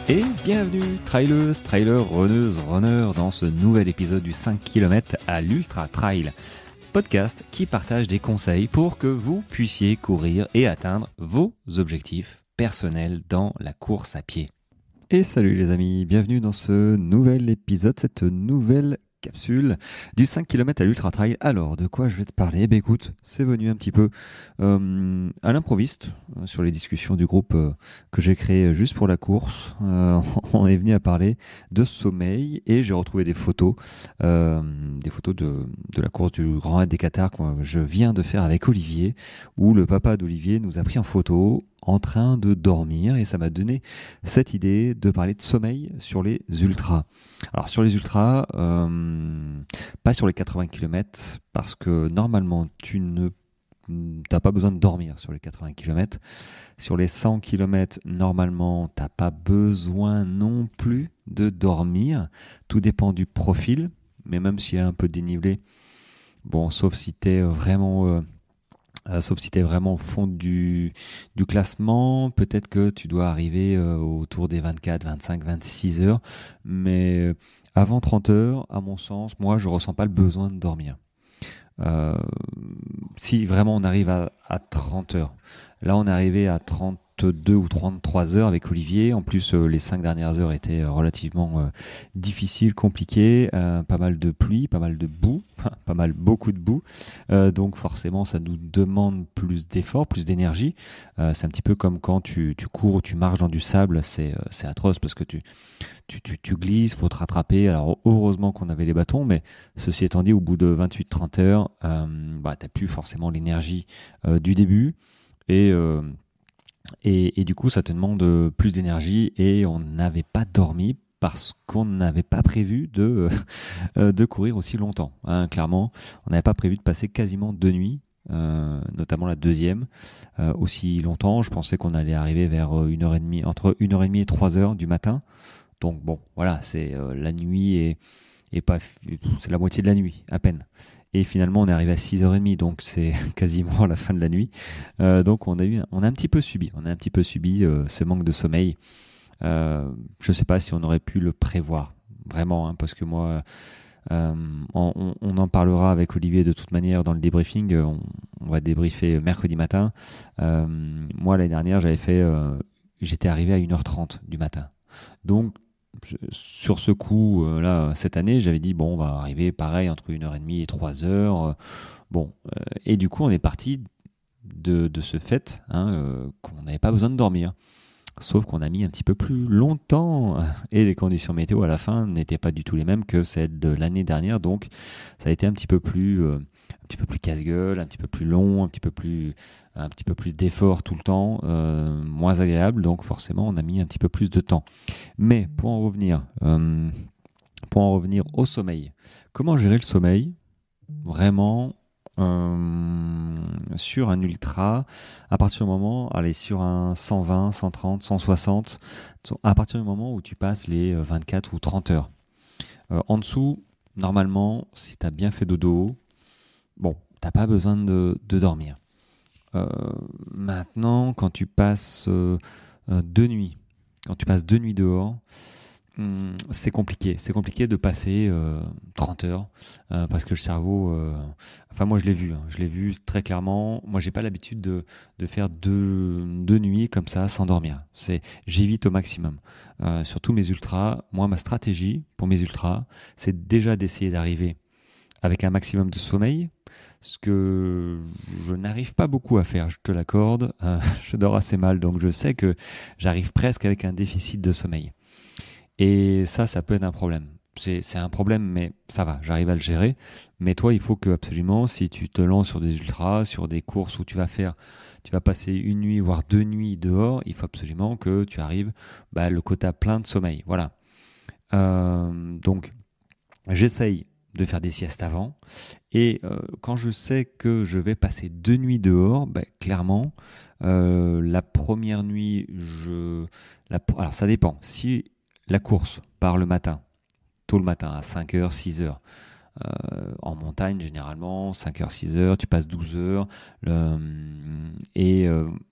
Et bienvenue, traileuses, trailers, runneuses, runners, dans ce nouvel épisode du 5 km à l'Ultra Trail, podcast qui partage des conseils pour que vous puissiez courir et atteindre vos objectifs personnels dans la course à pied. Et salut les amis, bienvenue dans ce nouvel épisode, cette nouvelle capsule du 5 km à l'Ultra Trail. Alors, de quoi je vais te parler ? Ben écoute, c'est venu un petit peu à l'improviste sur les discussions du groupe que j'ai créé juste pour la course. On est venu à parler de sommeil et j'ai retrouvé des photos de la course du Grand Raid des Cathares que je viens de faire avec Olivier, où le papa d'Olivier nous a pris en photo en train de dormir et ça m'a donné cette idée de parler de sommeil sur les ultras. Alors sur les ultras, pas sur les 80 km parce que normalement tu n'as pas besoin de dormir sur les 80 km. Sur les 100 km, normalement t'as pas besoin non plus de dormir. Tout dépend du profil, mais même s'il y a un peu de dénivelé, bon, sauf si t'es vraiment au fond du classement, peut-être que tu dois arriver autour des 24, 25, 26 heures. Mais avant 30 heures, à mon sens, moi, je ressens pas le besoin de dormir. Si vraiment on arrive à 30 heures. Là, on est arrivé à 32 ou 33 heures avec Olivier. En plus, les 5 dernières heures étaient relativement difficiles, compliquées. Pas mal de pluie, pas mal de boue, beaucoup de boue. Donc forcément, ça nous demande plus d'efforts, plus d'énergie. C'est un petit peu comme quand tu cours ou tu marches dans du sable. C'est atroce parce que tu glisses, faut te rattraper. Alors heureusement qu'on avait les bâtons, mais ceci étant dit, au bout de 28-30 heures, t'as plus forcément l'énergie du début. Et du coup, ça te demande plus d'énergie et on n'avait pas dormi parce qu'on n'avait pas prévu de courir aussi longtemps. Hein, clairement, on n'avait pas prévu de passer quasiment 2 nuits, notamment la deuxième, aussi longtemps. Je pensais qu'on allait arriver vers 1h30, entre 1h30 et 3h du matin. Donc bon, voilà, c'est la nuit et pas, c'est la moitié de la nuit, à peine. Et finalement, on est arrivé à 6h30, donc c'est quasiment la fin de la nuit. Donc on a un petit peu subi ce manque de sommeil. Je ne sais pas si on aurait pu le prévoir, vraiment, hein, parce que moi, on en parlera avec Olivier de toute manière dans le débriefing. On va débriefer mercredi matin. Moi, l'année dernière, j'étais arrivé à 1h30 du matin. Donc, sur ce coup, là, cette année, j'avais dit, bon, on va arriver pareil entre 1h30 et 3h. Et du coup, on est parti de ce fait qu'on n'avait pas besoin de dormir. Sauf qu'on a mis un petit peu plus longtemps et les conditions météo à la fin n'étaient pas du tout les mêmes que celles de l'année dernière. Donc, ça a été un petit peu plus casse-gueule, un petit peu plus long, un petit peu plus d'effort tout le temps, moins agréable. Donc, forcément, on a mis un petit peu plus de temps. Mais pour en revenir au sommeil, comment gérer le sommeil vraiment sur un ultra à partir du moment, allez, sur un 120, 130, 160, à partir du moment où tu passes les 24 ou 30 heures. En dessous, normalement, si tu as bien fait dodo, bon, t'as pas besoin de dormir. Maintenant, quand tu passes 2 nuits, dehors, c'est compliqué. C'est compliqué de passer 30 heures parce que le cerveau... Enfin, moi, je l'ai vu très clairement. Moi, j'ai pas l'habitude de faire deux nuits comme ça sans dormir. J'évite au maximum. Sur tous mes ultras, moi, ma stratégie pour mes ultras, c'est déjà d'essayer d'arriver avec un maximum de sommeil, ce que je n'arrive pas beaucoup à faire, je te l'accorde. Je dors assez mal, donc je sais que j'arrive presque avec un déficit de sommeil. Et ça peut être un problème. C'est un problème, mais ça va, j'arrive à le gérer. Mais toi, il faut que absolument, si tu te lances sur des ultras, sur des courses où tu vas passer 1 nuit, voire 2 nuits dehors, il faut absolument que tu arrives le quota plein de sommeil. Voilà. Donc, j'essaye de faire des siestes avant. Et quand je sais que je vais passer 2 nuits dehors, clairement, la première nuit, alors ça dépend. Si la course part le matin, tôt le matin, à 5h, 6h, En montagne, généralement, 5 heures, 6 heures, tu passes 12 heures.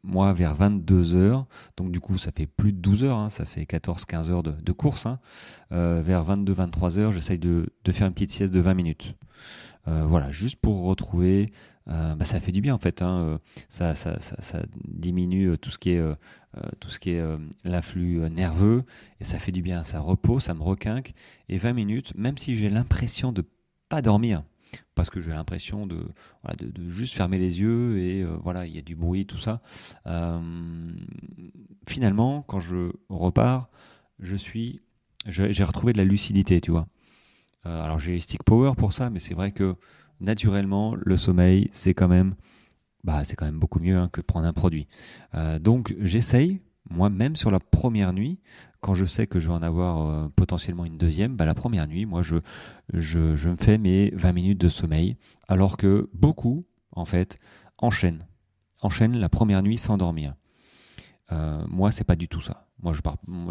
Moi, vers 22 heures, donc du coup, ça fait plus de 12 heures, hein, ça fait 14-15 heures de course. Hein. Vers 22-23 heures, j'essaye de faire une petite sieste de 20 minutes. Voilà, juste pour retrouver, ça fait du bien en fait. Hein, ça diminue tout ce qui est l'afflux nerveux et ça fait du bien. Ça repose, ça me requinque. Et 20 minutes, même si j'ai l'impression de pas dormir, parce que j'ai l'impression de juste fermer les yeux et voilà, il y a du bruit, tout ça. Euh, Finalement, quand je repars, j'ai retrouvé de la lucidité, tu vois. Alors j'ai les Stick Power pour ça, mais c'est vrai que naturellement, le sommeil, c'est quand même beaucoup mieux hein, que de prendre un produit. Donc j'essaye, moi même sur la première nuit, quand je sais que je vais en avoir potentiellement une deuxième, la première nuit, moi je me fais mes 20 minutes de sommeil, alors que beaucoup, en fait, enchaînent la première nuit sans dormir. Moi, c'est pas du tout ça. Moi,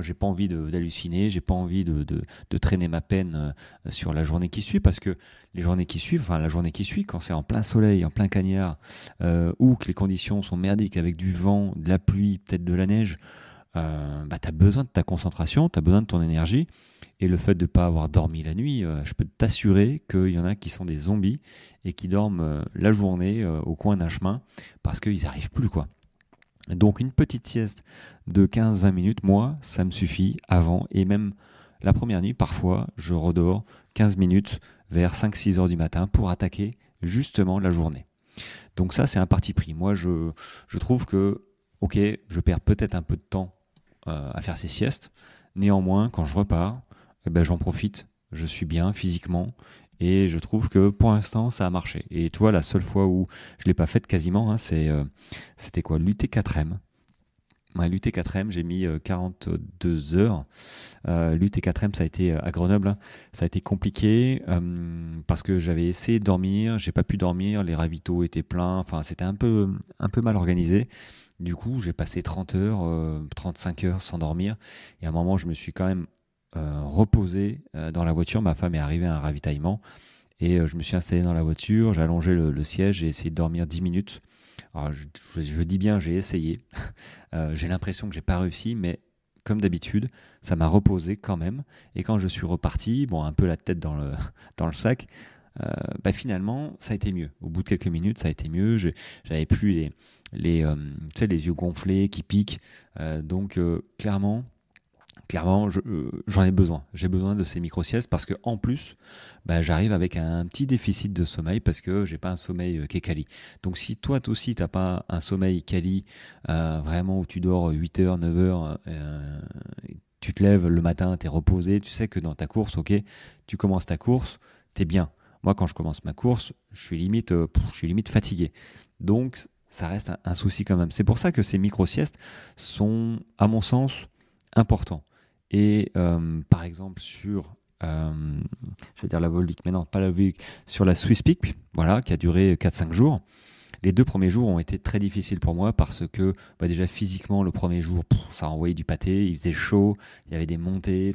j'ai pas envie d'halluciner, j'ai pas envie de traîner ma peine sur la journée qui suit, parce que les journées qui suivent, enfin la journée qui suit, quand c'est en plein soleil, en plein cagnard, ou que les conditions sont merdiques avec du vent, de la pluie, peut-être de la neige, tu as besoin de ta concentration, tu as besoin de ton énergie, et le fait de ne pas avoir dormi la nuit, je peux t'assurer qu'il y en a qui sont des zombies et qui dorment la journée au coin d'un chemin parce qu'ils n'arrivent plus, quoi. Donc une petite sieste de 15-20 minutes, moi, ça me suffit avant. Et même la première nuit, parfois, je redors 15 minutes vers 5-6 heures du matin pour attaquer justement la journée. Donc ça, c'est un parti pris. Moi, je trouve que, ok, je perds peut-être un peu de temps à faire ces siestes. Néanmoins, quand je repars, j'en profite. Je suis bien physiquement. Et je trouve que pour l'instant, ça a marché. Et toi, la seule fois où je ne l'ai pas faite quasiment, hein, c'était quoi? L'UT4M. Ouais, l'UT4M, j'ai mis 42 heures. L'UT4M, ça a été à Grenoble, hein, ça a été compliqué parce que j'avais essayé de dormir, j'ai pas pu dormir, les ravitaux étaient pleins, enfin c'était un peu mal organisé. Du coup, j'ai passé 30 heures, 35 heures sans dormir. Et à un moment, je me suis quand même reposé dans la voiture. Ma femme est arrivée à un ravitaillement et je me suis installé dans la voiture, j'ai allongé le siège, j'ai essayé de dormir 10 minutes. Alors, je dis bien, j'ai essayé. J'ai l'impression que j'ai pas réussi, mais comme d'habitude, ça m'a reposé quand même. Et quand je suis reparti, bon, un peu la tête dans dans le sac, finalement, ça a été mieux. Au bout de quelques minutes, ça a été mieux. J'avais plus tu sais, les yeux gonflés qui piquent. Donc, clairement, j'en ai besoin. J'ai besoin de ces micro-siestes parce que en plus, j'arrive avec un petit déficit de sommeil parce que j'ai pas un sommeil qui est quali. Donc si toi aussi t'as pas un sommeil quali, vraiment où tu dors 8 heures, 9 heures, tu te lèves le matin, tu es reposé, tu sais que dans ta course, ok, tu commences ta course, t'es bien. Moi, quand je commence ma course, je suis limite fatigué. Donc ça reste un souci quand même. C'est pour ça que ces micro-siestes sont, à mon sens, importants. Et par exemple je vais dire la Volvic, mais non, pas la Volvic, sur la Swiss Peak, voilà, qui a duré 4-5 jours. Les 2 premiers jours ont été très difficiles pour moi parce que déjà physiquement, le premier jour, ça a envoyé du pâté, il faisait chaud, il y avait des montées,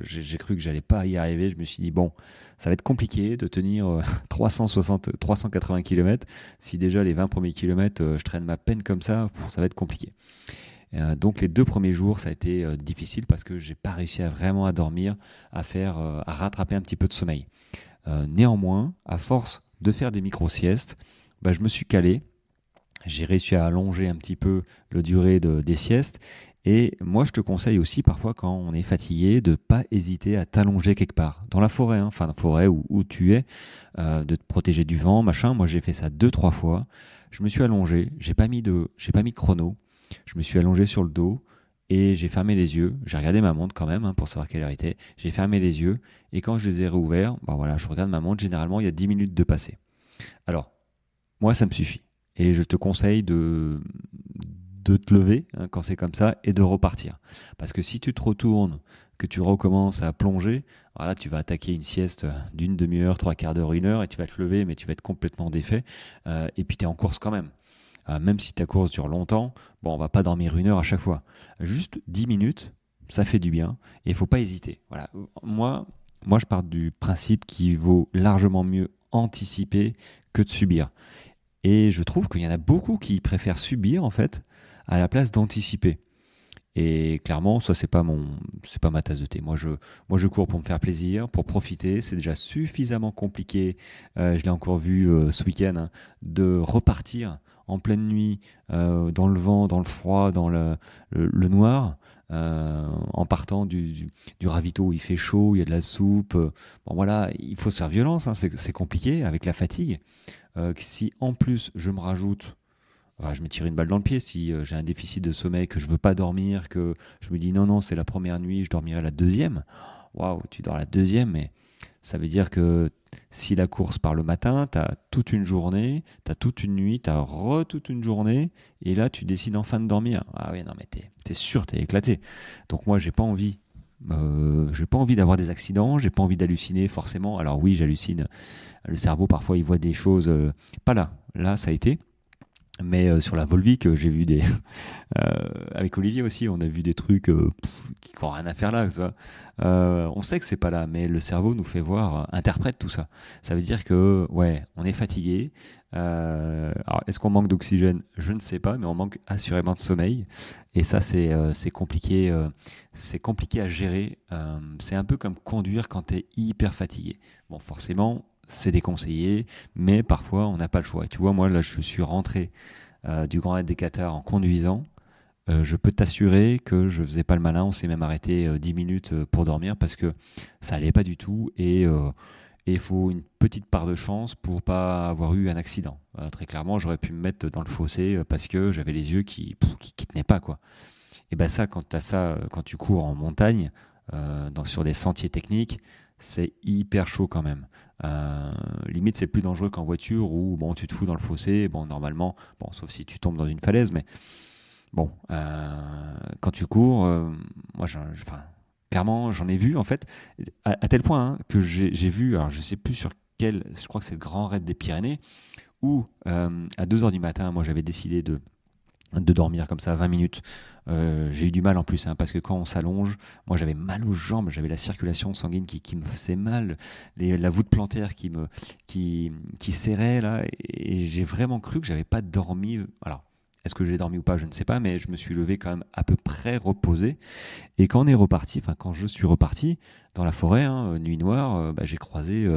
j'ai cru que j'allais pas y arriver. Je me suis dit, bon, ça va être compliqué de tenir 380 km. Si déjà les 20 premiers kilomètres, je traîne ma peine comme ça va être compliqué. Donc les 2 premiers jours, ça a été difficile parce que j'ai pas réussi à vraiment à dormir, à rattraper un petit peu de sommeil. Néanmoins, à force de faire des micro-siestes, je me suis calé. J'ai réussi à allonger un petit peu la durée des siestes. Et moi, je te conseille aussi parfois quand on est fatigué de pas hésiter à t'allonger quelque part. Dans la forêt, hein, enfin dans la forêt où tu es, de te protéger du vent, machin. Moi, j'ai fait ça 2-3 fois. Je me suis allongé, j'ai pas mis de chrono. Je me suis allongé sur le dos et j'ai fermé les yeux. J'ai regardé ma montre quand même hein, pour savoir quelle heure il était. J'ai fermé les yeux et quand je les ai réouverts, voilà, je regarde ma montre. Généralement, il y a 10 minutes de passé. Alors, moi, ça me suffit. Et je te conseille de te lever hein, quand c'est comme ça et de repartir. Parce que si tu te retournes, que tu recommences à plonger, voilà, tu vas attaquer une sieste d'une demi-heure, 3/4 d'heure, 1 heure et tu vas te lever, mais tu vas être complètement défait. Et puis tu es en course quand même. Même si ta course dure longtemps, on va pas dormir 1 heure à chaque fois. Juste 10 minutes, ça fait du bien et il faut pas hésiter. Voilà. Moi, moi je pars du principe qu'il vaut largement mieux anticiper que de subir. Et je trouve qu'il y en a beaucoup qui préfèrent subir en fait à la place d'anticiper. Et clairement, ça c'est pas ma tasse de thé. Moi je cours pour me faire plaisir, pour profiter. C'est déjà suffisamment compliqué. Je l'ai encore vu ce week-end, hein, de repartir en pleine nuit, dans le vent, dans le froid, dans le noir, en partant du ravito où il fait chaud, il y a de la soupe. Bon voilà, il faut se faire violence, hein, c'est compliqué avec la fatigue. Si en plus je me rajoute, enfin, je me tire une balle dans le pied si j'ai un déficit de sommeil, que je veux pas dormir, que je me dis non, non, c'est la première nuit, je dormirai la deuxième. Waouh, tu dors la deuxième, mais ça veut dire que si la course part le matin, tu as toute une journée, tu as toute une nuit, tu as toute une journée, et là tu décides enfin de dormir. Ah oui, non, mais t'es sûr, t'es éclaté. Donc moi, j'ai pas envie d'avoir des accidents, j'ai pas envie d'halluciner forcément. Alors oui, j'hallucine. Le cerveau, parfois, il voit des choses, pas là. Là, ça a été. Mais sur la Volvic, j'ai vu des. Avec Olivier aussi, on a vu des trucs qui n'ont rien à faire là. Tu vois. On sait que c'est pas là, mais le cerveau nous fait voir, interprète tout ça. Ça veut dire que, ouais, on est fatigué. Alors, est-ce qu'on manque d'oxygène? Je ne sais pas, mais on manque assurément de sommeil. Et ça, c'est compliqué. C'est compliqué à gérer. C'est un peu comme conduire quand tu es hyper fatigué. Bon, forcément, c'est déconseillé, mais parfois on n'a pas le choix. Et tu vois, moi là, je suis rentré du Grand Raid des Qatars en conduisant. Je peux t'assurer que je faisais pas le malin. On s'est même arrêté 10 minutes pour dormir parce que ça allait pas du tout et il faut une petite part de chance pour pas avoir eu un accident. Très clairement, j'aurais pu me mettre dans le fossé parce que j'avais les yeux qui tenaient pas quoi. Et ben ça, quand t'as ça, quand tu cours en montagne, sur des sentiers techniques, c'est hyper chaud quand même. Limite, c'est plus dangereux qu'en voiture où bon, tu te fous dans le fossé. Bon, normalement, bon, sauf si tu tombes dans une falaise, mais bon, quand tu cours, moi, enfin, clairement, j'en ai vu en fait, à tel point hein, que j'ai vu, alors je sais plus sur quel, je crois que c'est le Grand Raid des Pyrénées, où à 2 heures du matin, moi, j'avais décidé de dormir comme ça 20 minutes. J'ai eu du mal en plus, hein, parce que quand on s'allonge, moi j'avais mal aux jambes, j'avais la circulation sanguine qui me faisait mal, la voûte plantaire qui serrait là, et j'ai vraiment cru que j'avais pas dormi. Alors, est-ce que j'ai dormi ou pas, je ne sais pas, mais je me suis levé quand même à peu près reposé. Et quand on est reparti, enfin quand je suis reparti dans la forêt, hein, nuit noire, j'ai croisé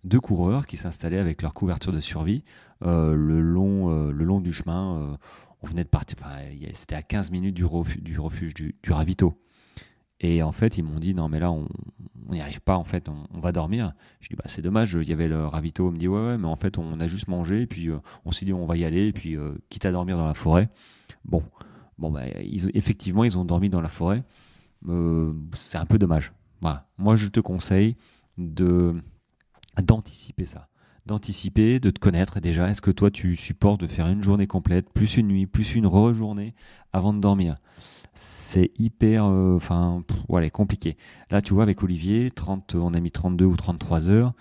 2 coureurs qui s'installaient avec leur couverture de survie le long du chemin. On venait de partir, enfin, c'était à 15 minutes du refuge du ravito. Et en fait, ils m'ont dit non, mais là, on n'y arrive pas, en fait, on va dormir. Je dis bah, c'est dommage, il y avait le ravito. On me dit ouais, mais en fait, on a juste mangé, et puis on s'est dit on va y aller, et puis quitte à dormir dans la forêt. Bon, bah, effectivement, ils ont dormi dans la forêt. C'est un peu dommage. Voilà. Moi, je te conseille de d'anticiper ça. D'anticiper, de te connaître déjà. Est-ce que toi, tu supportes de faire une journée complète, plus une nuit, plus une rejournée avant de dormir? C'est hyper, voilà, compliqué. Là, tu vois, avec Olivier, 30, on a mis 32 ou 33 heures.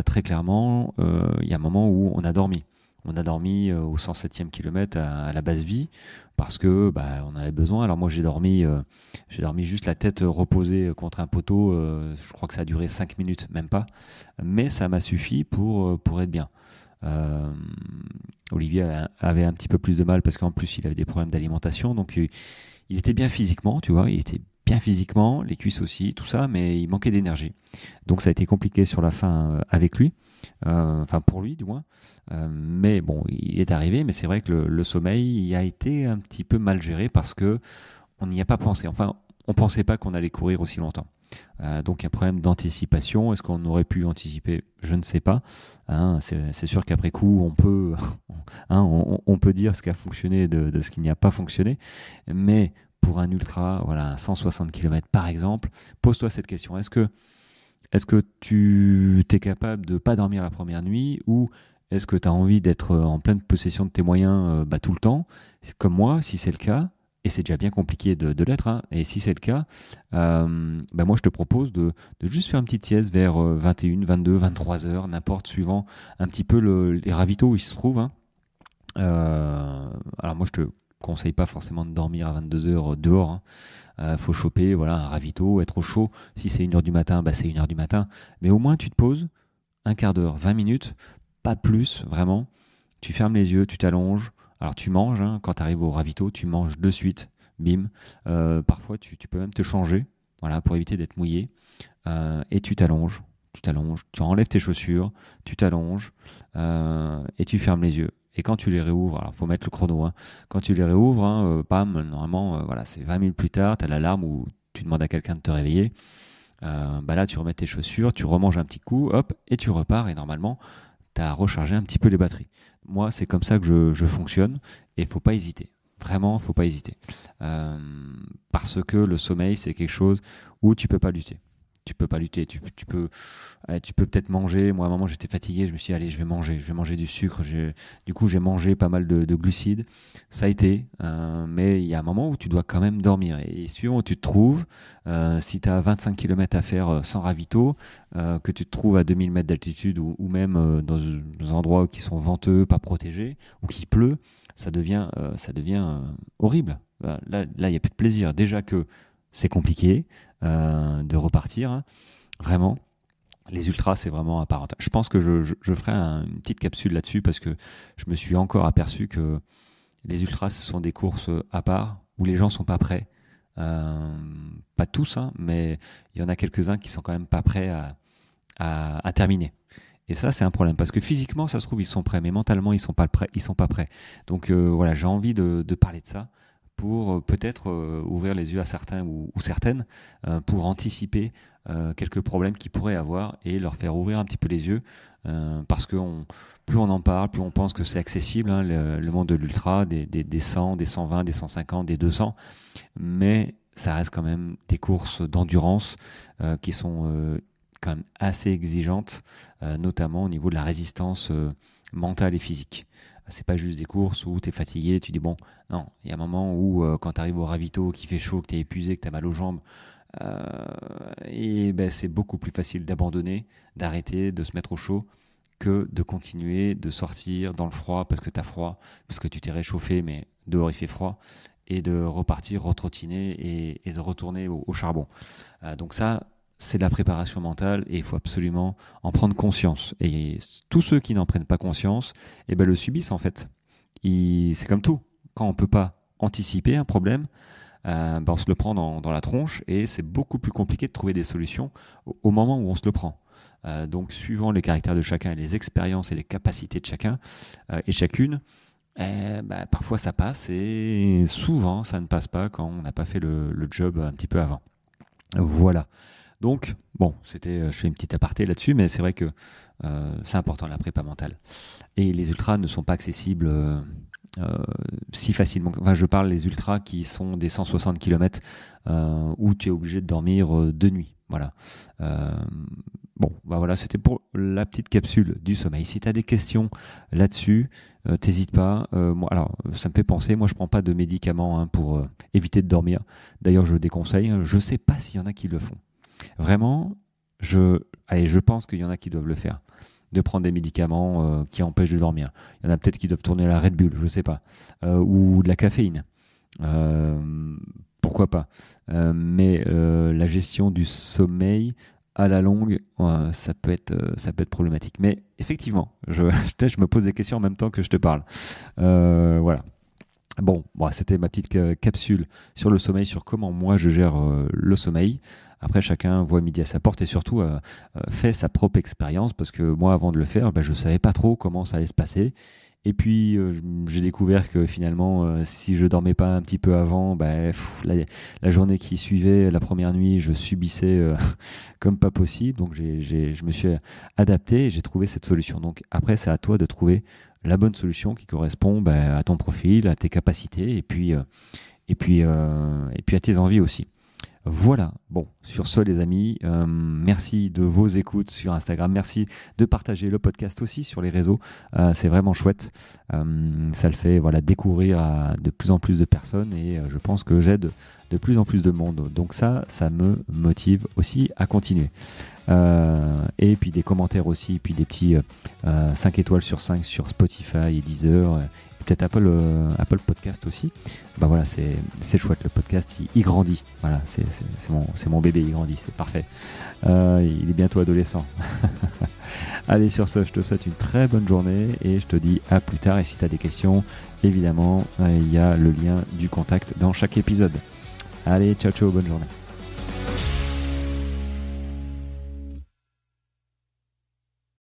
Très clairement, il y a un moment où on a dormi. On a dormi au 107e kilomètre à la base vie parce que bah, on avait besoin. Alors moi j'ai dormi juste la tête reposée contre un poteau. Je crois que ça a duré 5 minutes, même pas. Mais ça m'a suffi pour être bien. Euh, Olivier avait un petit peu plus de mal parce qu'en plus il avait des problèmes d'alimentation. Donc il était bien physiquement, tu vois. Il était bien physiquement, les cuisses aussi, tout ça, mais il manquait d'énergie. Donc ça a été compliqué sur la fin avec lui. Enfin pour lui du moins. Mais bon, il est arrivé, mais c'est vrai que le sommeil il a été un petit peu mal géré parce que on n'y a pas pensé. Enfin, on pensait pas qu'on allait courir aussi longtemps. Donc un problème d'anticipation. Est-ce qu'on aurait pu anticiper? Je ne sais pas. Hein, c'est sûr qu'après coup, on peut, hein, on peut dire ce qui a fonctionné de ce qui n'y a pas fonctionné. Mais pour un ultra, voilà, 160 km par exemple, pose-toi cette question. Est-ce que tu es capable de ne pas dormir la première nuit ou est-ce que tu as envie d'être en pleine possession de tes moyens tout le temps? C'est comme moi, si c'est le cas, et c'est déjà bien compliqué de l'être, hein, et si c'est le cas, moi je te propose de juste faire une petite sieste vers 21, 22, 23 heures, n'importe, suivant un petit peu les ravitaux où ils se trouvent. Hein. Alors moi conseille pas forcément de dormir à 22h dehors. Faut choper un ravito, être au chaud. Si c'est 1h du matin, c'est 1h du matin. Mais au moins, tu te poses un quart d'heure, 20 minutes, pas plus, vraiment. Tu fermes les yeux, tu t'allonges. Alors, tu manges. Quand tu arrives au ravito, tu manges de suite. Bim. Parfois, tu peux même te changer pour éviter d'être mouillé. Et tu t'allonges. Tu enlèves tes chaussures, tu t'allonges et tu fermes les yeux. Et quand tu les réouvres, alors il faut mettre le chrono, quand tu les réouvres, normalement, c'est 20 minutes plus tard, tu as l'alarme où tu demandes à quelqu'un de te réveiller. Là, tu remets tes chaussures, tu remanges un petit coup, hop, et tu repars. Et normalement, tu as rechargé un petit peu les batteries. Moi, c'est comme ça que je fonctionne et il ne faut pas hésiter. Vraiment, il ne faut pas hésiter. Parce que le sommeil, c'est quelque chose où tu ne peux pas lutter. Tu peux pas lutter, tu peux peut-être manger. Moi, à un moment, j'étais fatigué, je me suis dit, allez, je vais manger du sucre. Du coup, j'ai mangé pas mal de glucides. Ça a été, mais il y a un moment où tu dois quand même dormir. Et suivant où tu te trouves, si tu as 25 km à faire sans ravito, que tu te trouves à 2000 mètres d'altitude ou même dans des endroits qui sont venteux, pas protégés, ou qui pleut, ça devient horrible. Là, il n'y a plus de plaisir. Déjà que c'est compliqué de repartir. Vraiment, les ultras, c'est vraiment à part. Je pense que je ferai une petite capsule là-dessus parce que je me suis encore aperçu que les ultras, ce sont des courses à part où les gens sont pas prêts. Pas tous, mais il y en a quelques-uns qui sont quand même pas prêts à terminer. Et ça, c'est un problème parce que physiquement, ça se trouve, ils sont prêts, mais mentalement, ils sont pas prêts. Donc j'ai envie de parler de ça pour peut-être ouvrir les yeux à certains ou certaines pour anticiper quelques problèmes qu'ils pourraient avoir et leur faire ouvrir un petit peu les yeux parce que plus on en parle, plus on pense que c'est accessible, le monde de l'ultra, des 100, des 120, des 150, des 200, mais ça reste quand même des courses d'endurance qui sont quand même assez exigeantes, notamment au niveau de la résistance mentale et physique. C'est pas juste des courses où tu es fatigué, tu dis bon, non, il y a un moment où quand tu arrives au ravito, qu'il fait chaud, que tu es épuisé, que tu as mal aux jambes, c'est beaucoup plus facile d'abandonner, d'arrêter, de se mettre au chaud que de continuer, de sortir dans le froid parce que tu as froid, parce que tu t'es réchauffé, mais dehors il fait froid, et de repartir, retrottiner et de retourner au charbon. Donc ça, c'est de la préparation mentale et il faut absolument en prendre conscience. Et tous ceux qui n'en prennent pas conscience, le subissent en fait. C'est comme tout. Quand on ne peut pas anticiper un problème, on se le prend dans la tronche et c'est beaucoup plus compliqué de trouver des solutions au moment où on se le prend. Donc suivant les caractères de chacun et les expériences et les capacités de chacun et chacune, parfois ça passe et souvent ça ne passe pas quand on n'a pas fait le job un petit peu avant. Voilà. Donc, je fais une petite aparté là-dessus, mais c'est vrai que c'est important la prépa mentale. Et les ultras ne sont pas accessibles si facilement. Enfin, je parle des ultras qui sont des 160 km où tu es obligé de dormir de nuit. Voilà. C'était pour la petite capsule du sommeil. Si tu as des questions là-dessus, t'hésites pas. Ça me fait penser, moi je prends pas de médicaments pour éviter de dormir. D'ailleurs, je déconseille. Je sais pas s'il y en a qui le font. Vraiment, je pense qu'il y en a qui doivent le faire, de prendre des médicaments qui empêchent de dormir. Il y en a peut-être qui doivent tourner la Red Bull, je sais pas, ou de la caféine. Pourquoi pas. Mais la gestion du sommeil à la longue, ça peut être problématique. Mais effectivement, je me pose des questions en même temps que je te parle. Voilà. Bon, c'était ma petite capsule sur le sommeil, sur comment moi je gère le sommeil. Après, chacun voit midi à sa porte et surtout fait sa propre expérience parce que moi, avant de le faire, je ne savais pas trop comment ça allait se passer. Et puis, j'ai découvert que finalement, si je dormais pas un petit peu avant, la journée qui suivait, la première nuit, je subissais comme pas possible. Donc, je me suis adapté et j'ai trouvé cette solution. Donc, après, c'est à toi de trouver la bonne solution qui correspond à ton profil, à tes capacités et puis à tes envies aussi. Voilà, bon, sur ce les amis, merci de vos écoutes sur Instagram, merci de partager le podcast aussi sur les réseaux, c'est vraiment chouette, ça le fait découvrir à de plus en plus de personnes et je pense que j'aide de plus en plus de monde. Donc ça me motive aussi à continuer. Et puis des commentaires aussi, puis des petits 5 étoiles sur 5 sur Spotify et Deezer, et peut-être Apple Podcast aussi. Bah voilà, c'est chouette, le podcast il grandit. Voilà, c'est mon bébé, il grandit, c'est parfait. Il est bientôt adolescent. Allez, sur ce, je te souhaite une très bonne journée et je te dis à plus tard. Et si tu as des questions, évidemment, il y a le lien du contact dans chaque épisode. Allez, ciao, bonne journée.